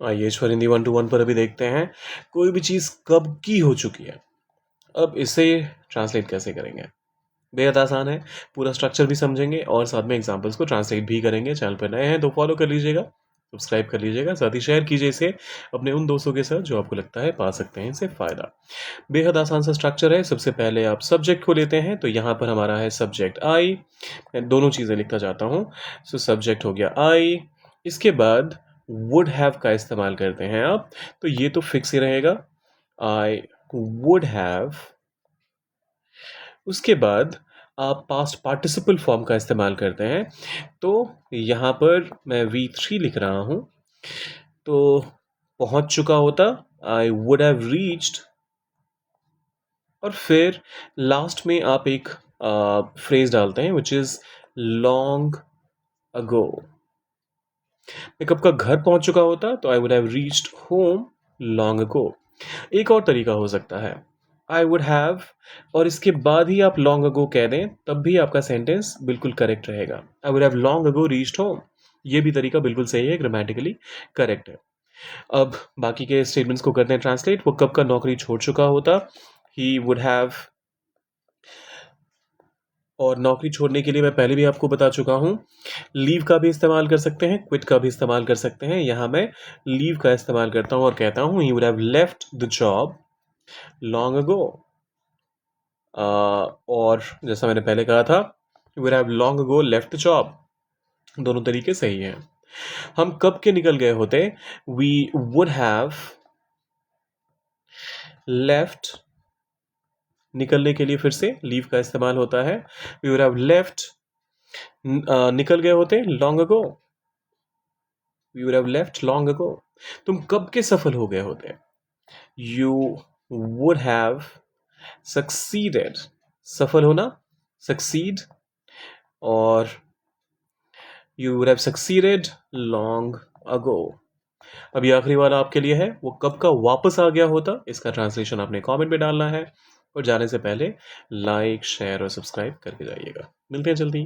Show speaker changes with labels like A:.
A: आइए ईश्वर हिंदी 1 to 1 पर अभी देखते हैं कोई भी चीज़ कब की हो चुकी है। अब इसे ट्रांसलेट कैसे करेंगे? बेहद आसान है। पूरा स्ट्रक्चर भी समझेंगे और साथ में एग्जांपल्स को ट्रांसलेट भी करेंगे। चैनल पर नए हैं तो फॉलो कर लीजिएगा, सब्सक्राइब कर लीजिएगा, साथ ही शेयर कीजिए इसे अपने उन दोस्तों के साथ जो आपको लगता है पा सकते हैं इससे फ़ायदा। बेहद आसान सा स्ट्रक्चर है। सबसे पहले आप सब्जेक्ट को लेते हैं तो यहाँ पर हमारा है सब्जेक्ट आई। मैं दोनों चीज़ें लिखता जाता हूँ। सो सब्जेक्ट हो गया आई। इसके बाद वुड हैव का इस्तेमाल करते हैं आप, तो ये तो फिक्स ही रहेगा, आई वुड हैव। उसके बाद आप पास्ट पार्टिसिपल फॉर्म का इस्तेमाल करते हैं, तो यहाँ पर मैं V3 लिख रहा हूँ, तो पहुँच चुका होता आई वुड हैव रीच्ड। और फिर लास्ट में आप एक फ्रेज डालते हैं विच इज़ लॉन्ग अगो। मैं कब का घर पहुंच चुका होता तो I would have reached home long ago. एक और तरीका हो सकता है आई वुड हैव और इसके बाद ही आप लॉन्ग अगो कह दें, तब भी आपका सेंटेंस बिल्कुल करेक्ट रहेगा। I would have long ago reached home, ये भी तरीका बिल्कुल सही है, ग्रामेटिकली करेक्ट है। अब बाकी के स्टेटमेंट्स को करते हैं ट्रांसलेट। वो कब का नौकरी छोड़ चुका होता, ही वुड हैव। और नौकरी छोड़ने के लिए मैं पहले भी आपको बता चुका हूँ, लीव का भी इस्तेमाल कर सकते हैं, क्विट का भी इस्तेमाल कर सकते हैं। यहाँ मैं लीव का इस्तेमाल करता हूँ और कहता हूँ he would have left the job long ago. और जैसा मैंने पहले कहा था, he would have long ago left the job. दोनों तरीके सही हैं। हम कब के निकल गए होते, वी वुड हैव लेफ्ट। निकलने के लिए फिर से लीव का इस्तेमाल होता है। वी वुड हैव लेफ्ट, निकल गए होते long ago, we would have left long ago. तुम कब के सफल हो गए होते, यू वुड हैव सक्सीडेड। सफल होना, सक्सीड। और you would have succeeded long ago. अभी आखिरी वाला आपके लिए है, वो कब का वापस आ गया होता, इसका ट्रांसलेशन आपने कमेंट में डालना है। और जाने से पहले लाइक शेयर और सब्सक्राइब करके जाइएगा। मिलते हैं जल्दी।